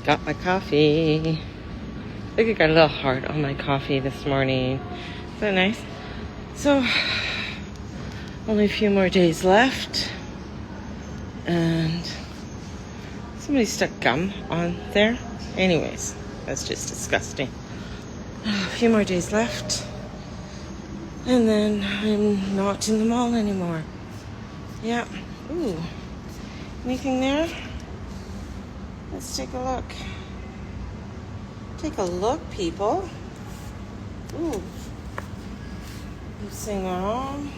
Got my coffee. I think I got a little heart on my coffee this morning. Is that nice? So, only a few more days left. And somebody stuck gum on there. Anyways, that's just disgusting. A few more days left. And then I'm not in the mall anymore. Yeah. Ooh. Anything there? Let's take a look. Take a look, people. Ooh. Lucy Long.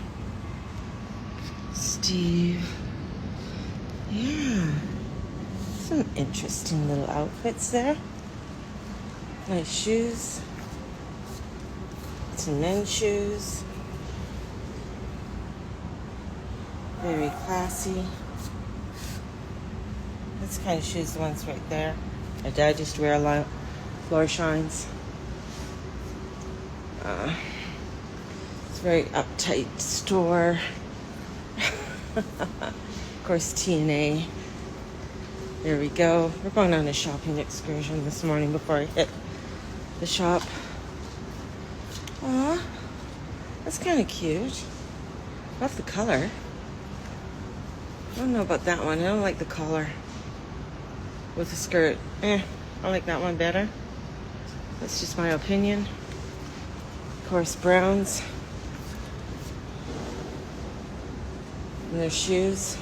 Steve. Yeah. Some interesting little outfits there. Nice shoes. Some men's shoes. Very classy. That's the kind of shoes, the ones right there. My dad used to wear a lot of floor shines. It's a very uptight store. Of course, T&A. There we go. We're going on a shopping excursion this morning before I hit the shop. Aw, that's kind of cute. Love the color. I don't know about that one. I don't like the collar with the skirt. I like that one better. That's just my opinion. Of course, browns. And their shoes.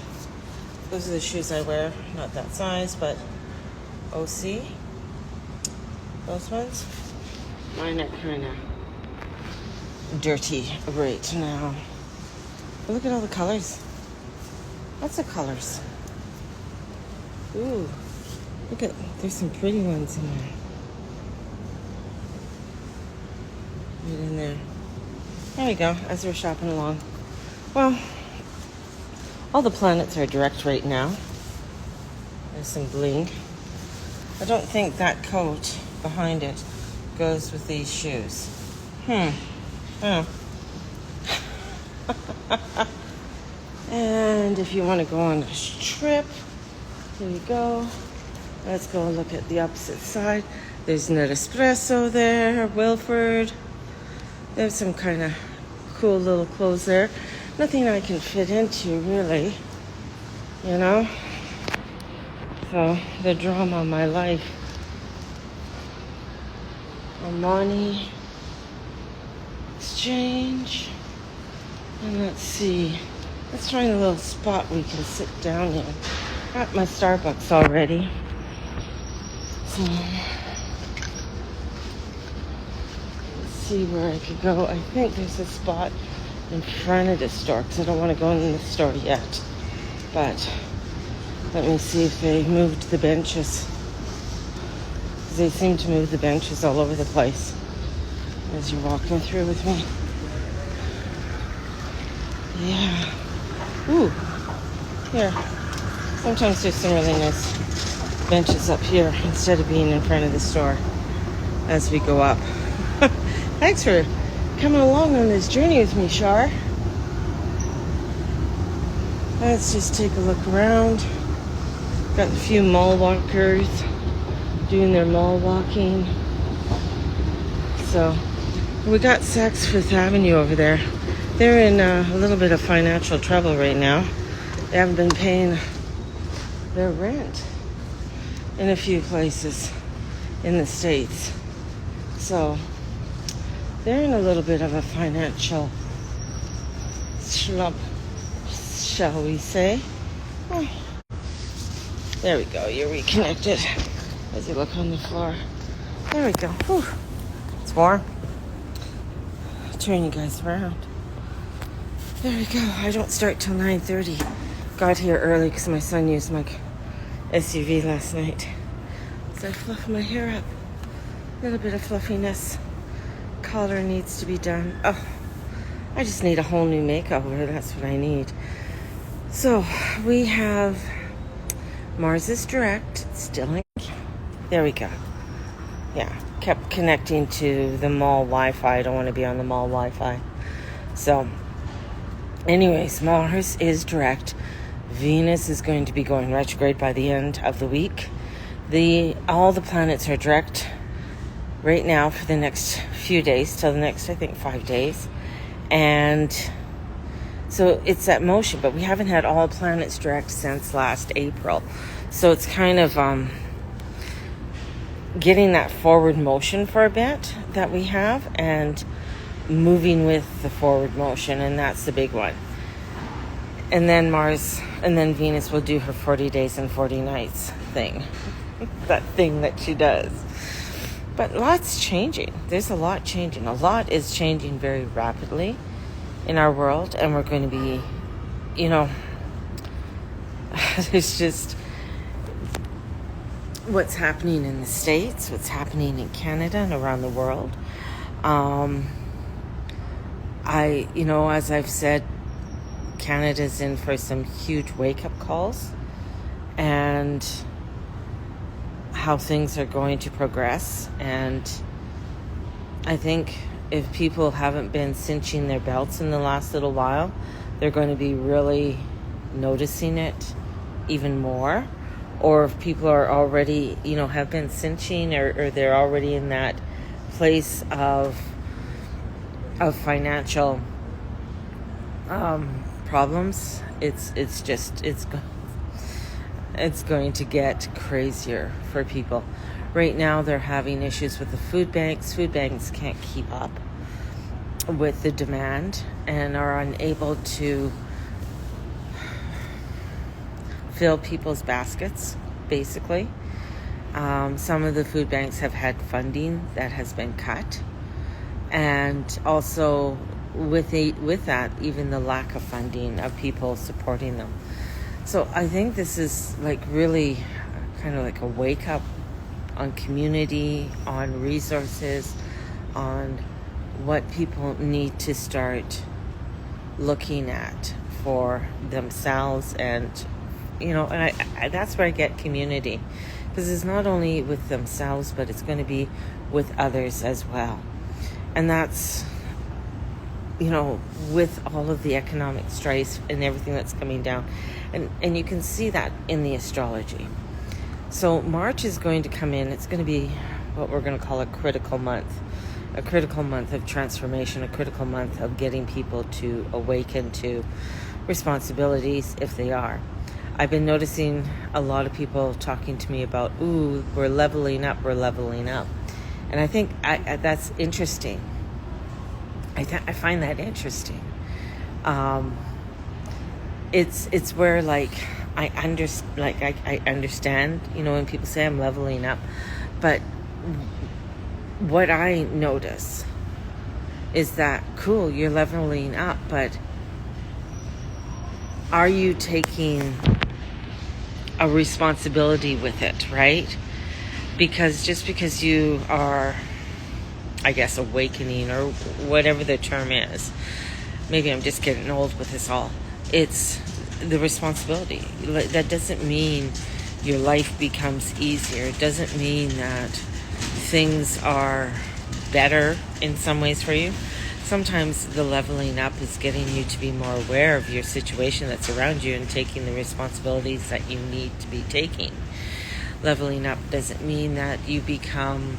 Those are the shoes I wear. Not that size, but OC. Those ones. Mine are kind of dirty right now. But look at all the colors. Lots of colors. Ooh. Look at, there's some pretty ones in there. Right in there. There we go, as we're shopping along. Well, all the planets are direct right now. There's some bling. I don't think that coat behind it goes with these shoes. Oh. And if you want to go on a trip, here you go. Let's go look at the opposite side. There's Nespresso there, Wilford. There's some kind of cool little clothes there. Nothing I can fit into, really. You know? So, the drama of my life. Armani Exchange. And let's see. Let's find a little spot we can sit down in. Got my Starbucks already. So, let's see where I could go. I think there's a spot in front of the store because I don't want to go in the store yet. But let me see if they moved the benches. Because they seem to move the benches all over the place as you're walking through with me. Yeah. Ooh, here. Sometimes there's some really nice benches up here instead of being in front of the store as we go up. Thanks for coming along on this journey with me, Shar. Let's just take a look around. Got a few mall walkers doing their mall walking. So, we got Saks Fifth Avenue over there. They're in a little bit of financial trouble right now. They haven't been paying their rent in a few places in the States. So they're in a little bit of a financial slump, shall we say. Oh. There we go, you're reconnected as you look on the floor. There we go. Whew. It's warm. Turn you guys around. There we go. I don't start till 9:30. Got here early because my son used my SUV last night. So I fluff my hair up. A little bit of fluffiness. Collar needs to be done. Oh, I just need a whole new makeover. That's what I need. So we have Mars is direct. Still in. There we go. Yeah. Kept connecting to the mall Wi-Fi. I don't want to be on the mall Wi-Fi. So anyways, Mars is direct. Venus is going to be going retrograde by the end of the week. All the planets are direct right now for the next few days, till the next, I think, 5 days. And so it's that motion, but we haven't had all planets direct since last April. So it's kind of getting that forward motion for a bit that we have, and moving with the forward motion, and that's the big one. And then Venus will do her 40 days and 40 nights thing. That thing that she does. But lots changing. There's a lot changing. A lot is changing very rapidly in our world, and we're going to be, there's just what's happening in the States, what's happening in Canada and around the world. As I've said, Canada's in for some huge wake-up calls, and how things are going to progress. And I think if people haven't been cinching their belts in the last little while, they're going to be really noticing it even more. Or if people are already, have been cinching, or they're already in that place of financial problems, it's going to get crazier for people. Right now, they're having issues with the food banks. Food banks can't keep up with the demand and are unable to fill people's baskets, basically. Some of the food banks have had funding that has been cut. And also with that, even the lack of funding of people supporting them. So I think this is really kind of like a wake up on community, on resources, on what people need to start looking at for themselves. And and I that's where I get community, because it's not only with themselves, but it's going to be with others as well. And that's, with all of the economic strife and everything that's coming down. And you can see that in the astrology. So March is going to come in. It's going to be what we're going to call a critical month of transformation, a critical month of getting people to awaken to responsibilities if they are. I've been noticing a lot of people talking to me about, we're leveling up. And I think that's interesting. I find that interesting. It's where I understand, when people say I'm leveling up, but what I notice is that, cool, you're leveling up, but are you taking a responsibility with it, right? Because just because you are, I guess, awakening, or whatever the term is, maybe I'm just getting old with this all, it's the responsibility. That doesn't mean your life becomes easier. It doesn't mean that things are better in some ways for you. Sometimes the leveling up is getting you to be more aware of your situation that's around you and taking the responsibilities that you need to be taking. Leveling up doesn't mean that you become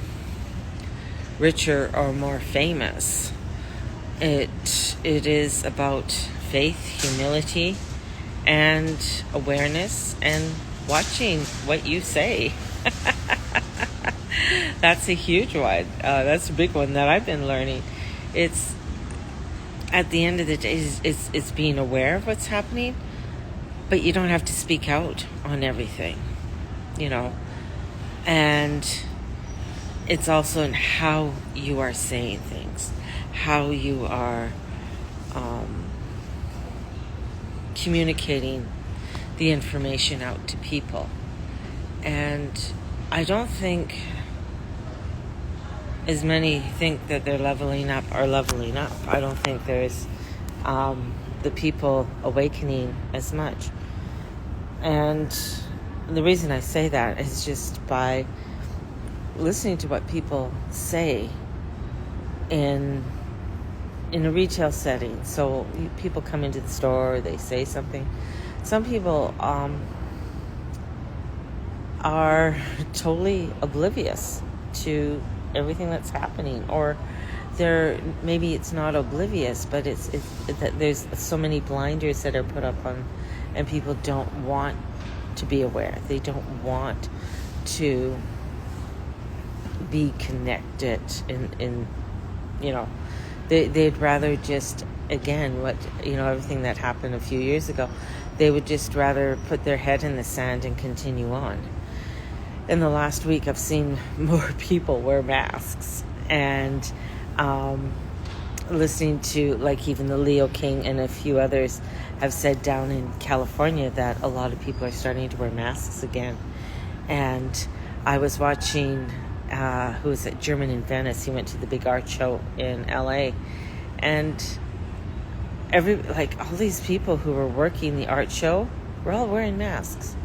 richer or more famous. It is about faith, humility, and awareness, and watching what you say. That's a huge one. That's a big one that I've been learning. It's, at the end of the day, it's being aware of what's happening, but you don't have to speak out on everything, and it's also in how you are saying things, how you are communicating the information out to people. And I don't think as many think that they're leveling up are leveling up. I don't think there's the people awakening as much. And the reason I say that is just by listening to what people say in a retail setting. So people come into the store, they say something. Some people are totally oblivious to everything that's happening, or maybe it's not oblivious, but it's that there's so many blinders that are put up on, and people don't want to be aware. They don't want to be connected in they'd rather just, again, everything that happened a few years ago, they would just rather put their head in the sand and continue on. In the last week, I've seen more people wear masks, and listening to, like, even the Leo King and a few others have said down in California that a lot of people are starting to wear masks again. And I was watching, who was it, German in Venice. He went to the big art show in LA, and all these people who were working the art show were all wearing masks.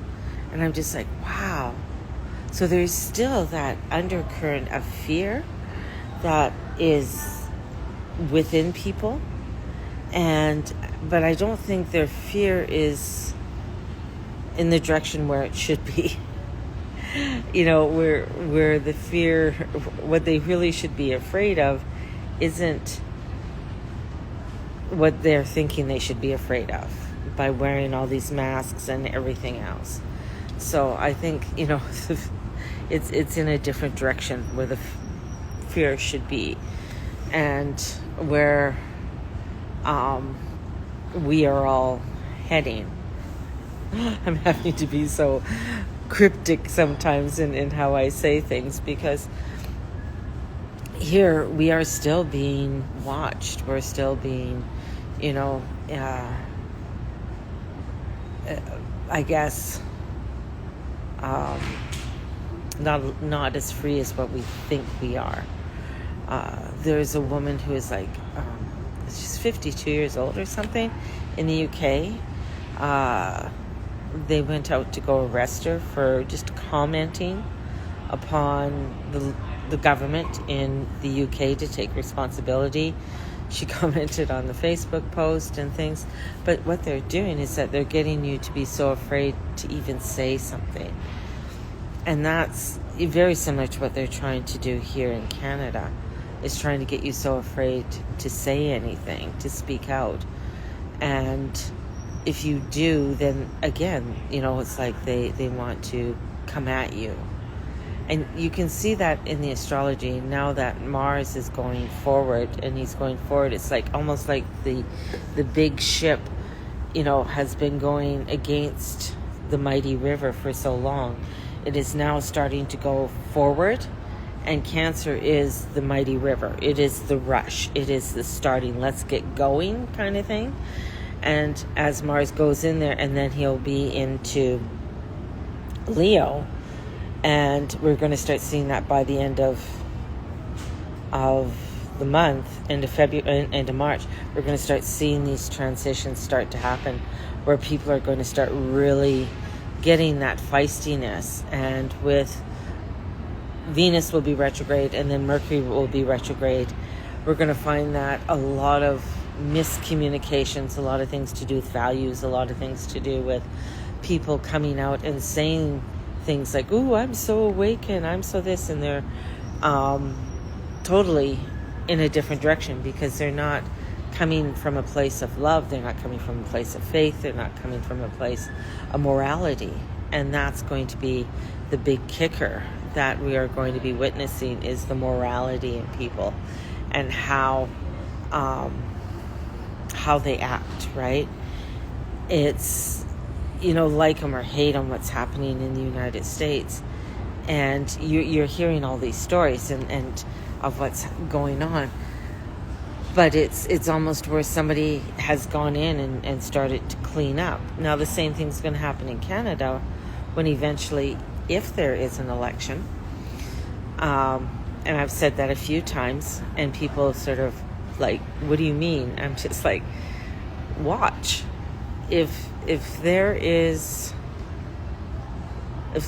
And I'm just like, wow. So there's still that undercurrent of fear that is within people, but I don't think their fear is in the direction where it should be. Where the fear, what they really should be afraid of, isn't what they're thinking they should be afraid of by wearing all these masks and everything else. So I think, it's in a different direction where the fear should be, and where we are all heading. I'm having to be so cryptic sometimes in how I say things, because here we are still being watched. We're still being, I guess, not as free as what we think we are. There's a woman who is she's 52 years old or something in the UK. They went out to go arrest her for just commenting upon the government in the UK to take responsibility. She commented on the Facebook post and things. But what they're doing is that they're getting you to be so afraid to even say something. And that's very similar to what they're trying to do here in Canada, is trying to get you so afraid to say anything, to speak out. And if you do, then again, it's like they want to come at you. And you can see that in the astrology now that Mars is going forward, and he's going forward. It's like almost like the big ship, has been going against the mighty river for so long. It is now starting to go forward, and Cancer is the mighty river. It is the rush. It is the starting, let's get going kind of thing. And as Mars goes in there, and then he'll be into Leo, and we're going to start seeing that by the end of the month, into February, into March. We're going to start seeing these transitions start to happen, where people are going to start really getting that feistiness. And with Venus will be retrograde, and then Mercury will be retrograde, we're going to find that a lot of miscommunications, a lot of things to do with values, a lot of things to do with people coming out and saying things like, ooh, I'm so awakened, I'm so this, and they're totally in a different direction, because they're not coming from a place of love, they're not coming from a place of faith, they're not coming from a place of morality. And that's going to be the big kicker that we are going to be witnessing, is the morality in people and how they act, right? It's, like them or hate them, what's happening in the United States. And you're hearing all these stories and of what's going on. But it's almost where somebody has gone in and started to clean up. Now, the same thing's going to happen in Canada when eventually, if there is an election. And I've said that a few times, and people sort of like, what do you mean? I'm just like, watch. If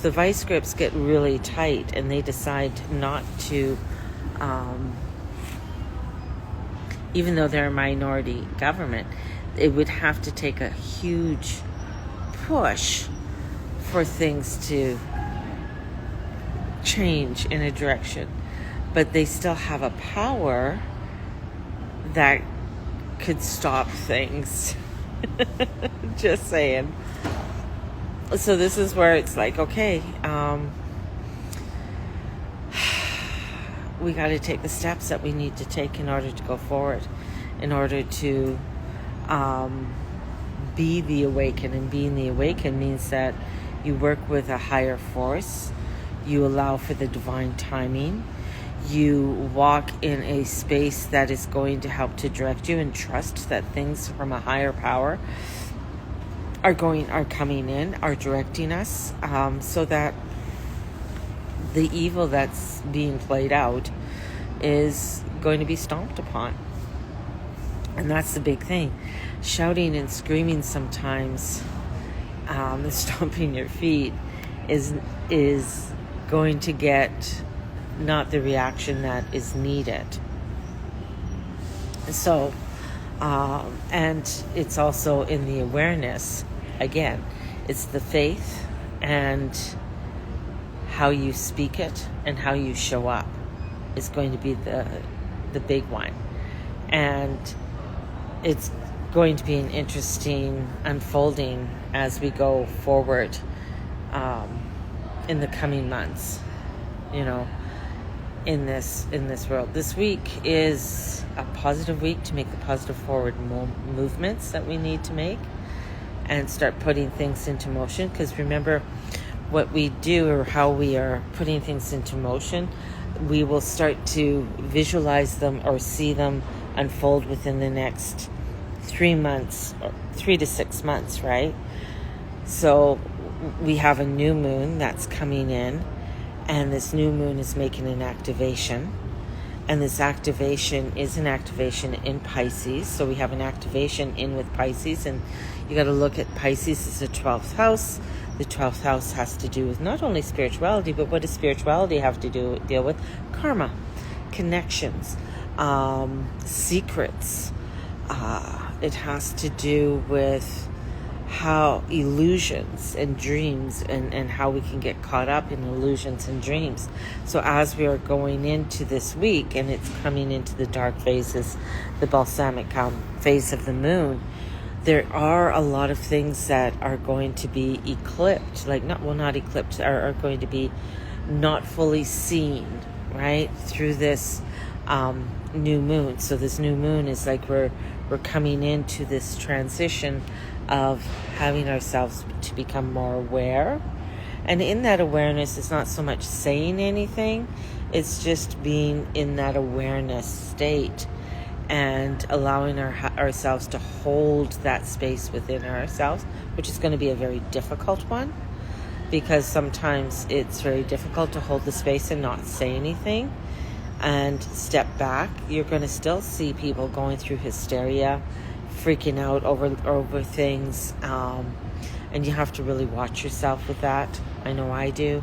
the vice grips get really tight and they decide not to, even though they're a minority government, it would have to take a huge push for things to change in a direction, but they still have a power that could stop things. Just saying. So this is where it's like, okay, we got to take the steps that we need to take in order to go forward, in order to be the awakened. And being the awakened means that you work with a higher force, you allow for the divine timing, you walk in a space that is going to help to direct you, and trust that things from a higher power are coming in, are directing us, so that the evil that's being played out is going to be stomped upon. And that's the big thing. Shouting and screaming sometimes, stomping your feet is going to get not the reaction that is needed. So, and it's also in the awareness. Again, it's the faith and how you speak it and how you show up is going to be the big one. And it's going to be an interesting unfolding as we go forward in the coming months, in this world. This week is a positive week to make the positive forward movements that we need to make and start putting things into motion. Because remember, what we do or how we are putting things into motion, we will start to visualize them or see them unfold within the next 3 months, or 3 to 6 months, right? So we have a new moon that's coming in, and this new moon is making an activation. And this activation is an activation in Pisces. So we have an activation in with Pisces, and you got to look at Pisces as the 12th house. The 12th house has to do with not only spirituality, but what does spirituality have to deal with? Karma, connections, secrets. It has to do with how illusions and dreams and how we can get caught up in illusions and dreams. So as we are going into this week, and it's coming into the dark phases, the balsamic phase of the moon, there are a lot of things that are going to be eclipsed, are going to be not fully seen, right, through this new moon. So this new moon is like we're coming into this transition of having ourselves to become more aware. And in that awareness, it's not so much saying anything, it's just being in that awareness state and allowing ourselves to hold that space within ourselves, which is going to be a very difficult one, because sometimes it's very difficult to hold the space and not say anything and step back. You're going to still see people going through hysteria, freaking out over things, and you have to really watch yourself with that. I know I do,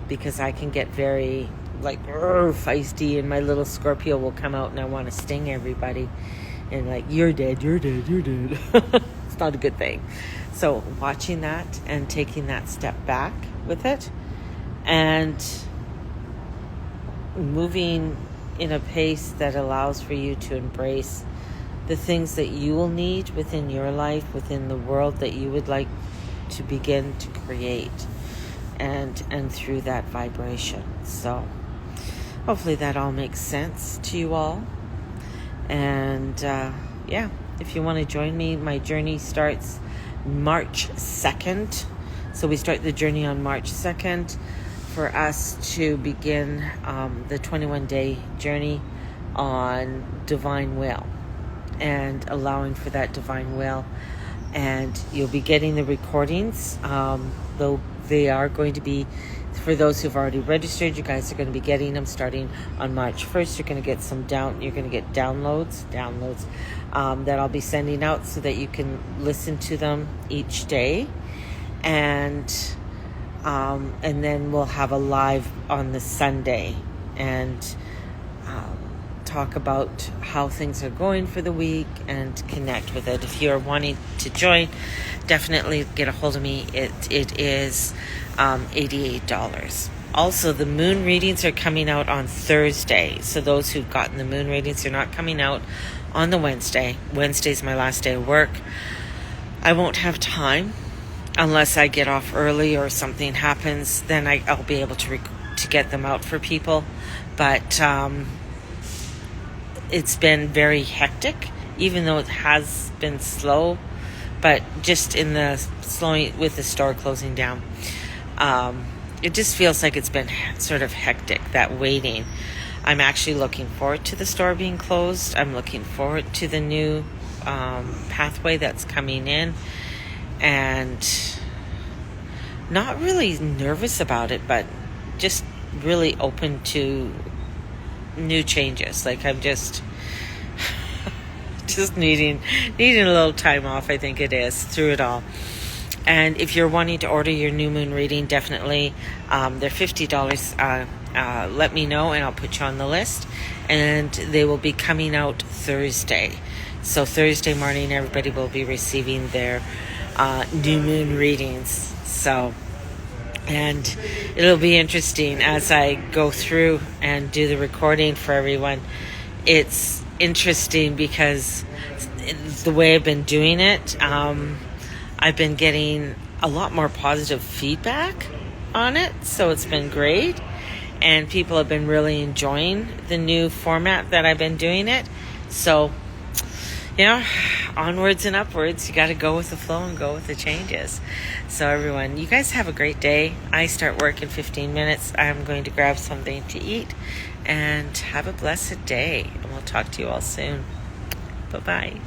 because I can get very feisty, and my little Scorpio will come out and I want to sting everybody and you're dead. It's not a good thing. So watching that and taking that step back with it and moving in a pace that allows for you to embrace the things that you will need within your life, within the world that you would like to begin to create, and through that vibration. So hopefully that all makes sense to you all. And if you want to join me, my journey starts March 2nd. So we start the journey on March 2nd for us to begin the 21-day journey on divine will and allowing for that divine will. And you'll be getting the recordings, though they are going to be, for those who've already registered, you guys are going to be getting them starting on March 1st. You're going to get downloads that I'll be sending out so that you can listen to them each day. And then we'll have a live on the Sunday and talk about how things are going for the week and connect with it. If you're wanting to join, definitely get a hold of me. It is $88. Also, the moon readings are coming out on Thursday. So those who've gotten the moon readings are not coming out on the Wednesday. Wednesday's my last day of work. I won't have time unless I get off early or something happens. Then I'll be able to get them out for people. But it's been very hectic, even though it has been slow. But just in the slowing with the store closing down, it just feels like it's been sort of hectic, that waiting. I'm actually looking forward to the store being closed. I'm looking forward to the new pathway that's coming in, and not really nervous about it, but just really open to new changes. Like I'm just needing a little time off, I think it is, through it all. And if you're wanting to order your new moon reading, definitely they're $50. Let me know and I'll put you on the list. And they will be coming out Thursday. So Thursday morning, everybody will be receiving their new moon readings. So, and it'll be interesting as I go through and do the recording for everyone. It's interesting because the way I've been doing it, I've been getting a lot more positive feedback on it, so it's been great, and people have been really enjoying the new format that I've been doing it. So, onwards and upwards, you got to go with the flow and go with the changes. So everyone, you guys have a great day. I start work in 15 minutes. I'm going to grab something to eat, and have a blessed day, and we'll talk to you all soon. Bye-bye.